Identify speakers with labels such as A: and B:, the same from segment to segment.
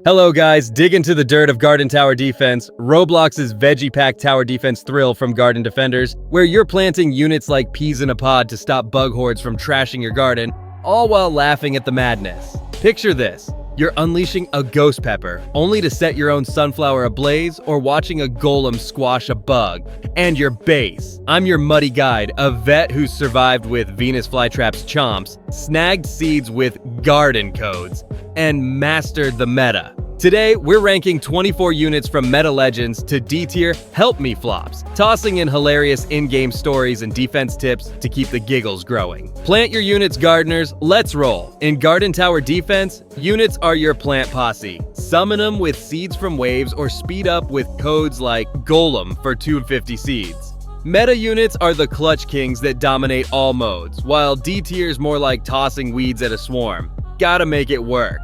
A: Hello guys, dig into the dirt of Garden Tower Defense, Roblox's Veggie Pack Tower Defense thrill from Garden Defenders, where you're planting units like peas in a pod to stop bug hordes from trashing your garden, all while laughing at the madness. Picture this. You're unleashing a ghost pepper, only to set your own sunflower ablaze or watching a golem squash a bug. And your base. I'm your muddy guide, a vet who's survived with Venus flytraps chomps, snagged seeds with garden codes, and mastered the meta. Today, we're ranking 24 units from Meta Legends to D-tier Help Me flops, tossing in hilarious in-game stories and defense tips to keep the giggles growing. Plant your units, gardeners, let's roll. In Garden Tower Defense, units are your plant posse. Summon them with seeds from waves or speed up with codes like GOLEM for 250 seeds. Meta units are the clutch kings that dominate all modes, while D-tier's more like tossing weeds at a swarm. Gotta make it work.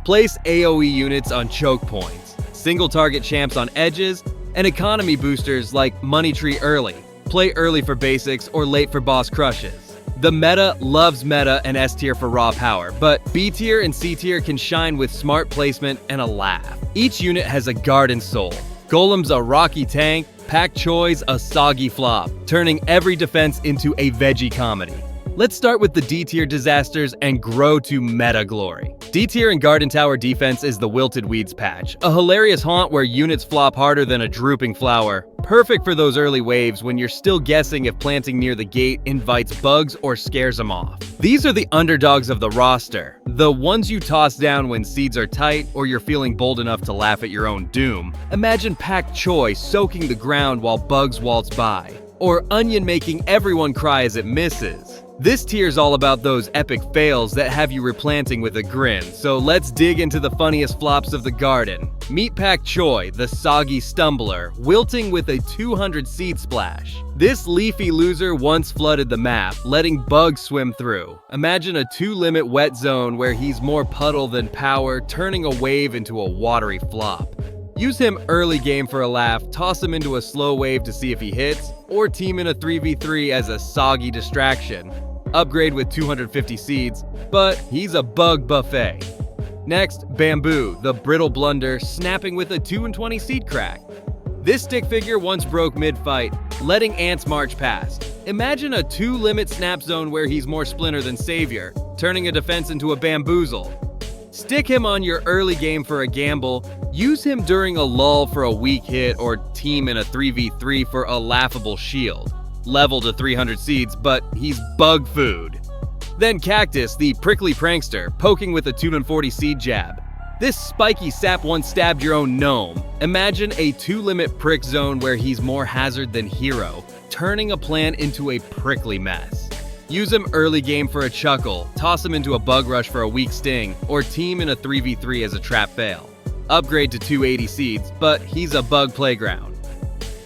A: Place AoE units on choke points, single target champs on edges, and economy boosters like Money Tree early. Play early for basics or late for boss crushes. The meta loves meta and S tier for raw power, but B tier and C tier can shine with smart placement and a laugh. Each unit has a garden soul. Golem's a rocky tank, Pak Choi's a soggy flop, turning every defense into a veggie comedy. Let's start with the D-tier disasters and grow to meta glory. D-tier in Garden Tower Defense is the Wilted Weeds patch, a hilarious haunt where units flop harder than a drooping flower. Perfect for those early waves when you're still guessing if planting near the gate invites bugs or scares them off. These are the underdogs of the roster, the ones you toss down when seeds are tight or you're feeling bold enough to laugh at your own doom. Imagine Pak Choi soaking the ground while bugs waltz by, or Onion making everyone cry as it misses. This tier's all about those epic fails that have you replanting with a grin, so let's dig into the funniest flops of the garden. Meet Pak Choi, the soggy stumbler, wilting with a 200 seed splash. This leafy loser once flooded the map, letting bugs swim through. Imagine a 2-limit wet zone where he's more puddle than power, turning a wave into a watery flop. Use him early game for a laugh, toss him into a slow wave to see if he hits, or team in a 3v3 as a soggy distraction. Upgrade with 250 seeds, but he's a bug buffet. Next, Bamboo, the brittle blunder, snapping with a 2 and 20 seed crack. This stick figure once broke mid-fight, letting ants march past. Imagine a 2-limit snap zone where he's more splinter than savior, turning a defense into a bamboozle. Stick him on your early game for a gamble, use him during a lull for a weak hit, or team in a 3v3 for a laughable shield. Level to 300 seeds, but he's bug food. Then Cactus, the prickly prankster, poking with a 2 and 40 seed jab. This spiky sap once stabbed your own gnome. Imagine a 2-limit prick zone where he's more hazard than hero, turning a plan into a prickly mess. Use him early game for a chuckle, toss him into a bug rush for a weak sting, or team in a 3v3 as a trap fail. Upgrade to 280 seeds, but he's a bug playground.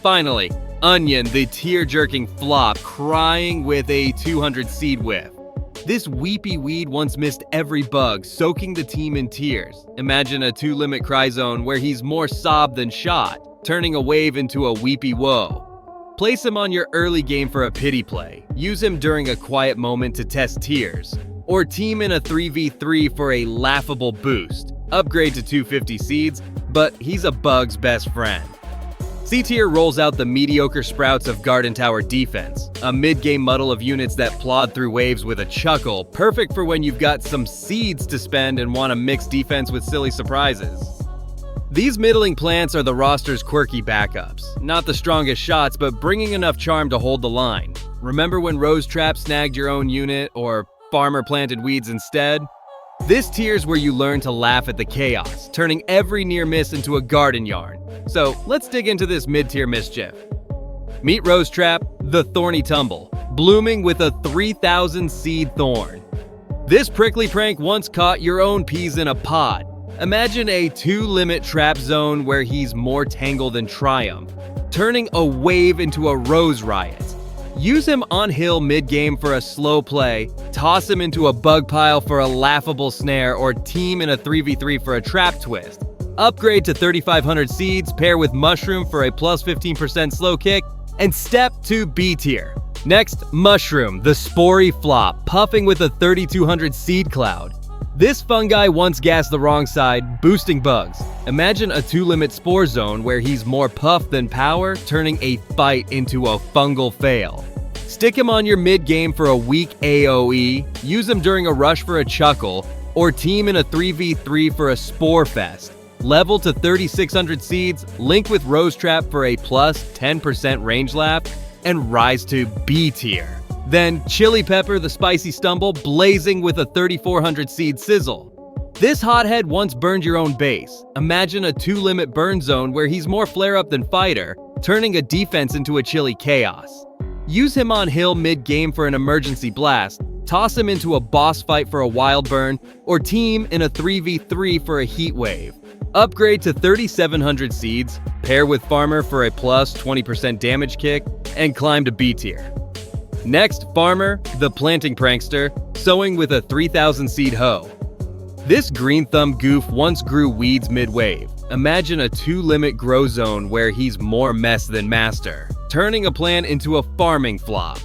A: Finally, Onion, the tear-jerking flop, crying with a 200 seed whiff. This weepy weed once missed every bug, soaking the team in tears. Imagine a 2-limit cry zone where he's more sob than shot, turning a wave into a weepy woe. Place him on your early game for a pity play. Use him during a quiet moment to test tears. Or team in a 3v3 for a laughable boost. Upgrade to 250 seeds, but he's a bug's best friend. C-tier rolls out the mediocre sprouts of Garden Tower Defense, a mid-game muddle of units that plod through waves with a chuckle, perfect for when you've got some seeds to spend and want to mix defense with silly surprises. These middling plants are the roster's quirky backups, not the strongest shots, but bringing enough charm to hold the line. Remember when Rose Trap snagged your own unit, or Farmer planted weeds instead? This tier's where you learn to laugh at the chaos, turning every near miss into a garden yarn. So let's dig into this mid-tier mischief. Meet Rose Trap, the Thorny Tumble, blooming with a 3,000 seed thorn. This prickly prank once caught your own peas in a pod. Imagine a 2-limit trap zone where he's more tangle than triumph, turning a wave into a rose riot. Use him on hill mid-game for a slow play, toss him into a bug pile for a laughable snare, or team in a 3v3 for a trap twist. Upgrade to 3,500 seeds, pair with Mushroom for a plus 15% slow kick, and step to B tier. Next, Mushroom, the spory flop, puffing with a 3,200 seed cloud. This fungi once gassed the wrong side, boosting bugs. Imagine a 2-limit spore zone where he's more puff than power, turning a fight into a fungal fail. Stick him on your mid-game for a weak AoE, use him during a rush for a chuckle, or team in a 3v3 for a spore fest. Level to 3600 seeds, link with Rose Trap for a plus 10% range laugh, and rise to B tier. Then Chili Pepper the Spicy Stumble, blazing with a 3400 seed sizzle. This hothead once burned your own base. Imagine a 2-limit burn zone where he's more flare-up than fighter, turning a defense into a chilly chaos. Use him on hill mid-game for an emergency blast, toss him into a boss fight for a wild burn, or team in a 3v3 for a heat wave. Upgrade to 3700 seeds, pair with Farmer for a plus 20% damage kick, and climb to B tier. Next, Farmer, the planting prankster, sowing with a 3000 seed hoe. This green thumb goof once grew weeds mid-wave. Imagine a 2-limit grow zone where he's more mess than master, turning a plan into a farming flop.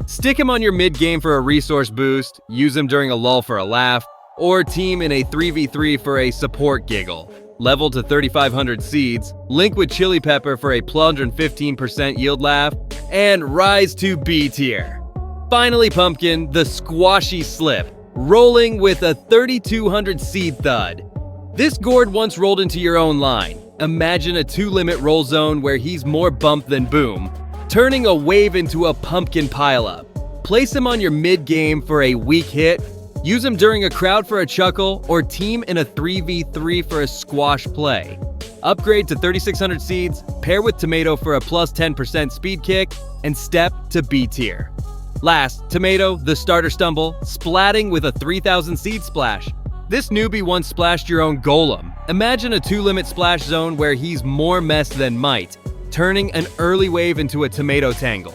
A: Stick him on your mid-game for a resource boost, use him during a lull for a laugh, or team in a 3v3 for a support giggle. Level to 3500 seeds, link with Chili Pepper for a plus 115% yield laugh, and rise to B tier. Finally, Pumpkin, the squashy slip, rolling with a 3200 seed thud. This gourd once rolled into your own line. Imagine a 2-limit roll zone where he's more bump than boom, turning a wave into a pumpkin pileup. Place him on your mid-game for a weak hit, use him during a crowd for a chuckle, or team in a 3v3 for a squash play. Upgrade to 3600 seeds, pair with Tomato for a plus 10% speed kick, and step to B tier. Last, Tomato, the starter stumble, splatting with a 3000 seed splash. This newbie once splashed your own Golem. Imagine a 2-limit splash zone where he's more mess than might, turning an early wave into a tomato tangle.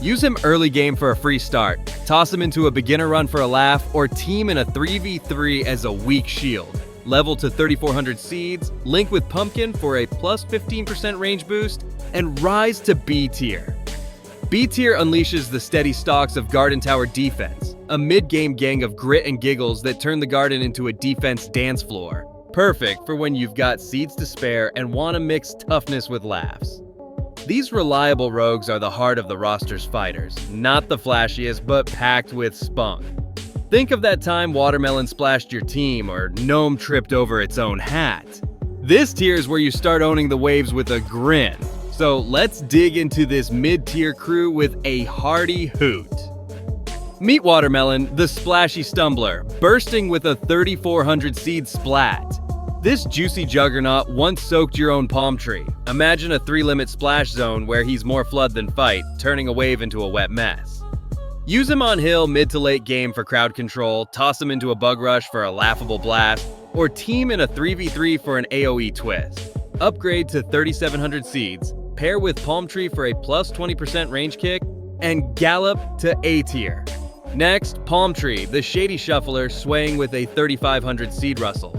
A: Use him early game for a free start, toss him into a beginner run for a laugh, or team in a 3v3 as a weak shield. Level to 3400 seeds, link with Pumpkin for a plus 15% range boost, and rise to B tier. B tier unleashes the steady stalks of Garden Tower defense, a mid-game gang of grit and giggles that turn the garden into a defense dance floor. Perfect for when you've got seeds to spare and want to mix toughness with laughs. These reliable rogues are the heart of the roster's fighters, not the flashiest, but packed with spunk. Think of that time Watermelon splashed your team or Gnome tripped over its own hat. This tier is where you start owning the waves with a grin. So let's dig into this mid-tier crew with a hearty hoot. Meet Watermelon, the splashy stumbler, bursting with a 3400 seed splat. This juicy juggernaut once soaked your own palm tree. Imagine a 3-limit splash zone where he's more flood than fight, turning a wave into a wet mess. Use him on hill mid to late game for crowd control, toss him into a bug rush for a laughable blast, or team in a 3v3 for an AoE twist. Upgrade to 3700 seeds, pair with Palm Tree for a plus 20% range kick, and gallop to A tier. Next, Palm Tree, the shady shuffler swaying with a 3500 seed rustle.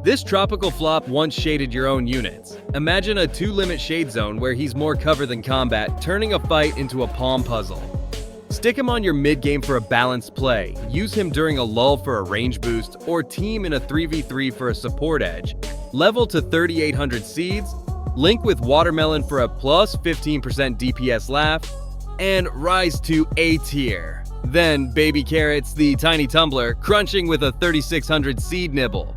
A: This tropical flop once shaded your own units. Imagine a 2-limit shade zone where he's more cover than combat, turning a fight into a palm puzzle. Stick him on your mid-game for a balanced play, use him during a lull for a range boost, or team in a 3v3 for a support edge. Level to 3800 seeds, link with Watermelon for a plus 15% DPS laugh, and rise to A tier. Then Baby Carrots, the tiny tumbler, crunching with a 3600 seed nibble.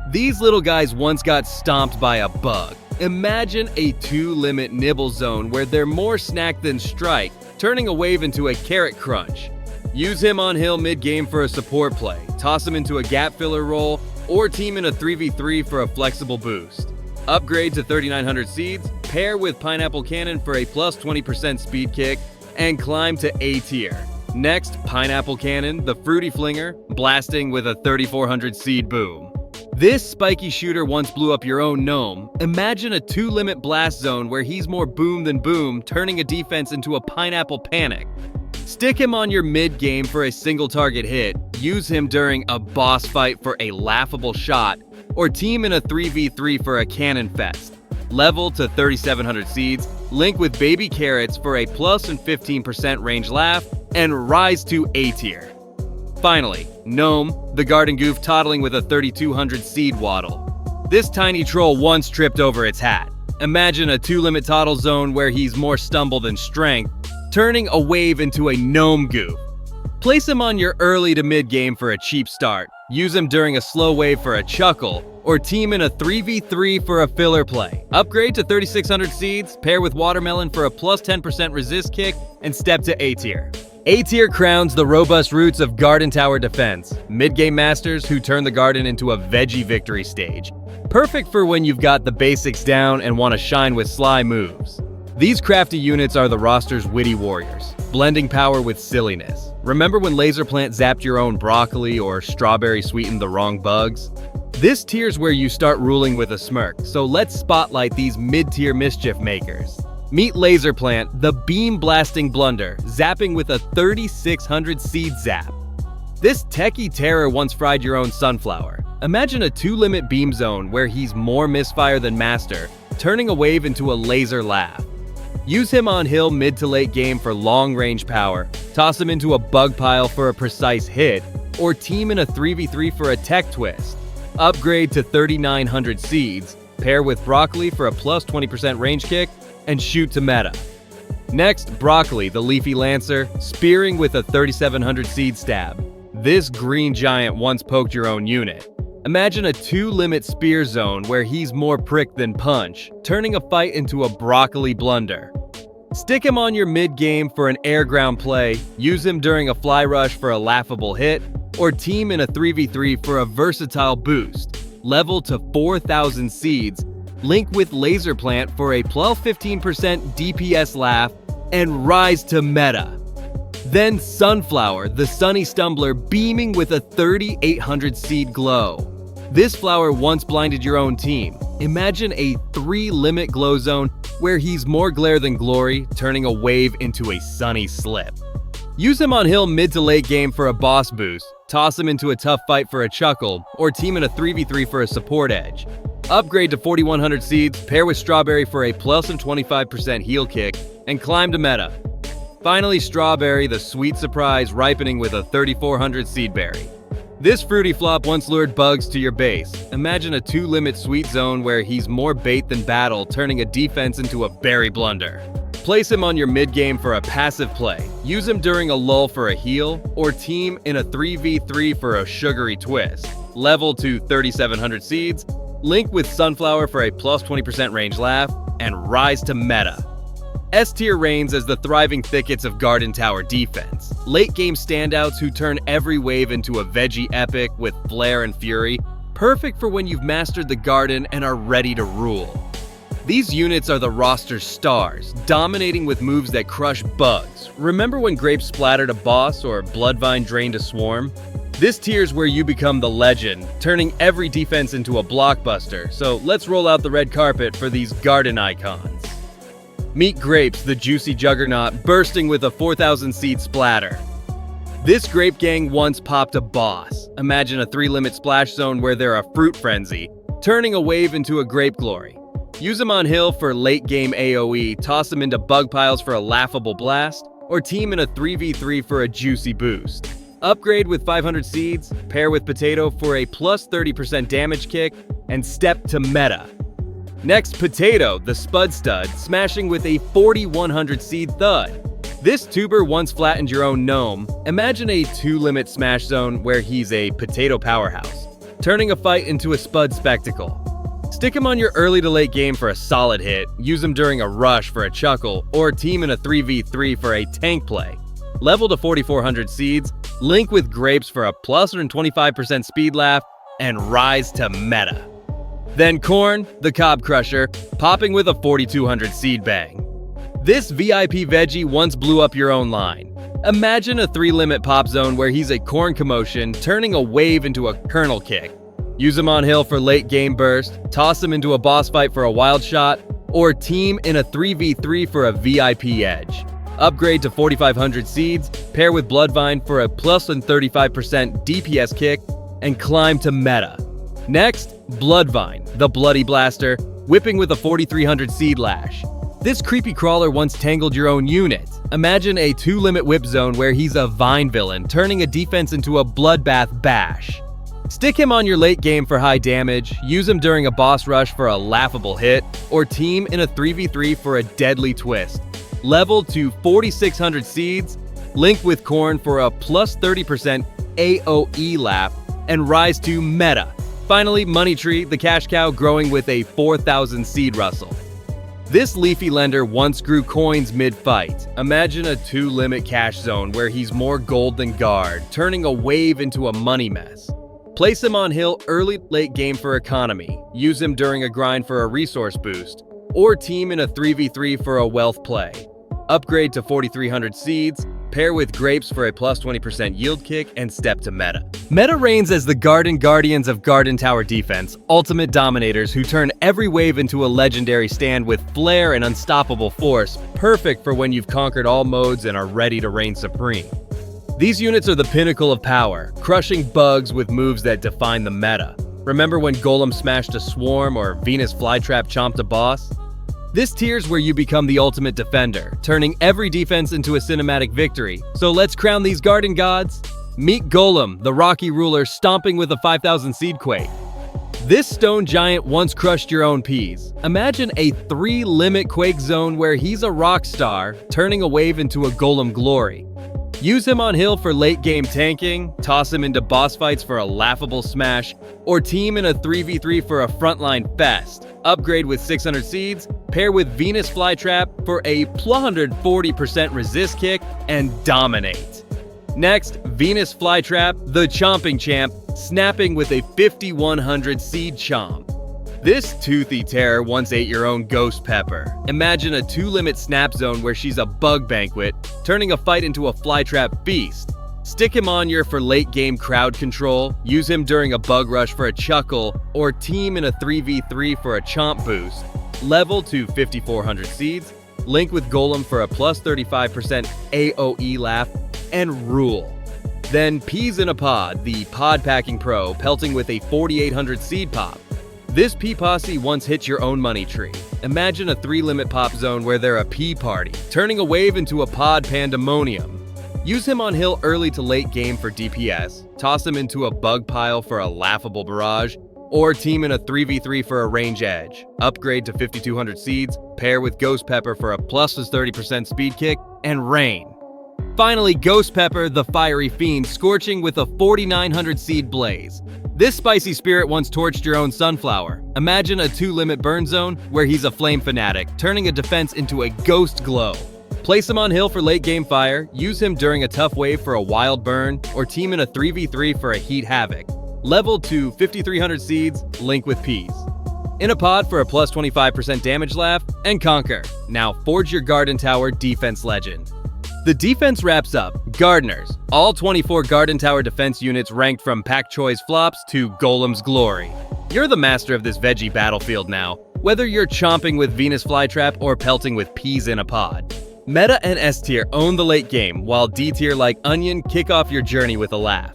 A: These little guys once got stomped by a bug. Imagine a 2-limit nibble zone where they're more snack than strike, turning a wave into a carrot crunch. Use him on hill mid-game for a support play, toss him into a gap filler roll, or team in a 3v3 for a flexible boost. Upgrade to 3900 seeds, pair with Pineapple Cannon for a plus 20% speed kick, and climb to A tier. Next, Pineapple Cannon, the fruity flinger, blasting with a 3400 seed boom. This spiky shooter once blew up your own gnome. Imagine a 2-limit blast zone where he's more boom than boom, turning a defense into a pineapple panic. Stick him on your mid-game for a single target hit, use him during a boss fight for a laughable shot, or team in a 3v3 for a cannon fest. Level to 3700 seeds, link with Baby Carrots for a plus 15% range laugh, and rise to A tier. Finally, Gnome, the garden goof toddling with a 3200 seed waddle. This tiny troll once tripped over its hat. Imagine a 2-limit toddle zone where he's more stumble than strength, turning a wave into a gnome goof. Place him on your early to mid game for a cheap start, use him during a slow wave for a chuckle, or team in a 3v3 for a filler play. Upgrade to 3600 seeds, pair with watermelon for a plus 10% resist kick, and step to A tier. A tier crowns the robust roots of garden tower defense, mid-game masters who turn the garden into a veggie victory stage. Perfect for when you've got the basics down and want to shine with sly moves. These crafty units are the roster's witty warriors, blending power with silliness. Remember when Laser Plant zapped your own broccoli or Strawberry sweetened the wrong bugs? This tier's where you start ruling with a smirk, so let's spotlight these mid-tier mischief makers. Meet Laser Plant, the beam-blasting blunder, zapping with a 3600 seed zap. This techie terror once fried your own sunflower. Imagine a 2-limit beam zone where he's more misfire than master, turning a wave into a laser laugh. Use him on hill mid to late game for long-range power, toss him into a bug pile for a precise hit, or team in a 3v3 for a tech twist. Upgrade to 3900 seeds, pair with broccoli for a plus 20% range kick, and shoot to meta. Next, Broccoli, the leafy lancer, spearing with a 3700 seed stab. This green giant once poked your own unit. Imagine a 2-limit spear zone where he's more prick than punch, turning a fight into a broccoli blunder. Stick him on your mid-game for an air-ground play, use him during a fly rush for a laughable hit, or team in a 3v3 for a versatile boost. Level to 4000 seeds, link with Laser Plant for a plus 15% DPS laugh, and rise to meta. Then Sunflower, the sunny stumbler beaming with a 3800 seed glow. This flower once blinded your own team. Imagine a 3-limit glow zone where he's more glare than glory, turning a wave into a sunny slip. Use him on hill mid to late game for a boss boost, toss him into a tough fight for a chuckle, or team in a 3v3 for a support edge. Upgrade to 4100 seeds, pair with Strawberry for a plus 25% heal kick, and climb to meta. Finally, Strawberry, the sweet surprise ripening with a 3400 seed berry. This fruity flop once lured bugs to your base. Imagine a 2-limit sweet zone where he's more bait than battle, turning a defense into a berry blunder. Place him on your mid-game for a passive play. Use him during a lull for a heal, or team in a 3v3 for a sugary twist. Level to 3700 seeds, link with Sunflower for a plus 20% range laugh, and rise to meta. S tier reigns as the thriving thickets of garden tower defense. Late game standouts who turn every wave into a veggie epic with flair and fury, perfect for when you've mastered the garden and are ready to rule. These units are the roster's stars, dominating with moves that crush bugs. Remember when Grape splattered a boss or Bloodvine drained a swarm? This tier's where you become the legend, turning every defense into a blockbuster, so let's roll out the red carpet for these garden icons. Meet Grapes, the juicy juggernaut, bursting with a 4000 seed splatter. This grape gang once popped a boss. Imagine a 3-limit splash zone where they're a fruit frenzy, turning a wave into a grape glory. Use them on hill for late game AoE, toss them into bug piles for a laughable blast, or team in a 3v3 for a juicy boost. Upgrade with 500 seeds, pair with Potato for a plus 30% damage kick, and step to meta. Next, Potato, the Spud Stud, smashing with a 4100 seed thud. This tuber once flattened your own gnome. Imagine a 2-limit smash zone where he's a potato powerhouse, turning a fight into a Spud spectacle. Stick him on your early to late game for a solid hit, use him during a rush for a chuckle, or team in a 3v3 for a tank play. Level to 4400 seeds, link with Grapes for a plus 25% speed laugh, and rise to meta. Then Corn, the Cob Crusher, popping with a 4200 seed bang. This VIP veggie once blew up your own line. Imagine a 3-limit pop zone where he's a corn commotion, turning a wave into a kernel kick. Use him on hill for late game burst, toss him into a boss fight for a wild shot, or team in a 3v3 for a VIP edge. Upgrade to 4500 seeds, pair with Bloodvine for a plus 35% DPS kick, and climb to meta. Next, Bloodvine, the Bloody Blaster, whipping with a 4300 seed lash. This creepy crawler once tangled your own unit. Imagine a 2-limit whip zone where he's a vine villain, turning a defense into a bloodbath bash. Stick him on your late game for high damage, use him during a boss rush for a laughable hit, or team in a 3v3 for a deadly twist. Level to 4,600 seeds, link with corn for a plus 30% AoE laugh, and rise to meta. Finally, Money Tree, the cash cow growing with a 4,000 seed rustle. This leafy lender once grew coins mid-fight. Imagine a 2-limit cash zone where he's more gold than guard, turning a wave into a money mess. Place him on hill early-late game for economy, use him during a grind for a resource boost, or team in a 3v3 for a wealth play. Upgrade to 4,300 seeds, pair with grapes for a plus 20% yield kick, and step to meta. Meta reigns as the Garden Guardians of Garden Tower Defense, ultimate dominators who turn every wave into a legendary stand with flair and unstoppable force, perfect for when you've conquered all modes and are ready to reign supreme. These units are the pinnacle of power, crushing bugs with moves that define the meta. Remember when Golem smashed a swarm or Venus flytrap chomped a boss? This tier's where you become the ultimate defender, turning every defense into a cinematic victory. So let's crown these garden gods. Meet Golem, the rocky ruler stomping with a 5,000 seed quake. This stone giant once crushed your own peas. Imagine a 3-limit quake zone where he's a rock star, turning a wave into a golem glory. Use him on hill for late game tanking, toss him into boss fights for a laughable smash, or team in a 3v3 for a frontline fest. Upgrade with 600 seeds, pair with Venus flytrap for a 140% resist kick, and dominate. Next, Venus flytrap, the chomping champ, snapping with a 5,100 seed chomp. This toothy terror once ate your own ghost pepper. Imagine a 2-limit snap zone where she's a bug banquet, turning a fight into a flytrap beast. Stick him on your for late game crowd control, use him during a bug rush for a chuckle, or team in a 3v3 for a chomp boost. Level to 5,400 seeds, link with Golem for a plus 35% AoE laugh, and rule. Then Peas in a Pod, the pod packing pro, pelting with a 4,800 seed pop. This pea posse once hit your own money tree. Imagine a 3-limit pop zone where they're a pea party, turning a wave into a pod pandemonium. Use him on hill early to late game for DPS, toss him into a bug pile for a laughable barrage, or team in a 3v3 for a range edge. Upgrade to 5,200 seeds, pair with Ghost Pepper for a plus 30% speed kick, and rain. Finally, Ghost Pepper, the fiery fiend, scorching with a 4,900 seed blaze. This spicy spirit once torched your own sunflower. Imagine a 2-limit burn zone where he's a flame fanatic, turning a defense into a ghost glow. Place him on hill for late game fire, use him during a tough wave for a wild burn, or team in a 3v3 for a heat havoc. Level to 5,300 seeds, link with peas. In a pod for a plus 25% damage laugh, and conquer. Now forge your Garden Tower defense legend. The defense wraps up. Gardeners. All 24 Garden Tower defense units ranked from Pak Choi's flops to Golem's glory. You're the master of this veggie battlefield now, whether you're chomping with Venus flytrap or pelting with peas in a pod. Meta and S tier own the late game, while D tier like Onion kick off your journey with a laugh.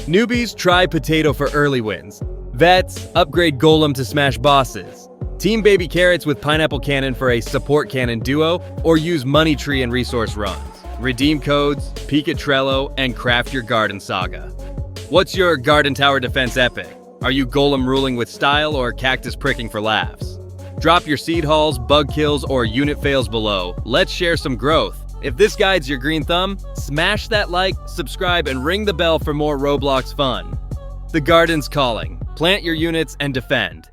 A: Newbies try Potato for early wins. Vets upgrade Golem to smash bosses. Team Baby Carrots with Pineapple Cannon for a support cannon duo, or use Money Tree and resource runs. Redeem codes, peek at Trello, and craft your garden saga. What's your Garden Tower defense epic? Are you Golem ruling with style or Cactus pricking for laughs? Drop your seed hauls, bug kills, or unit fails below. Let's share some growth. If this guides your green thumb, smash that like, subscribe, and ring the bell for more Roblox fun. The garden's calling. Plant your units and defend.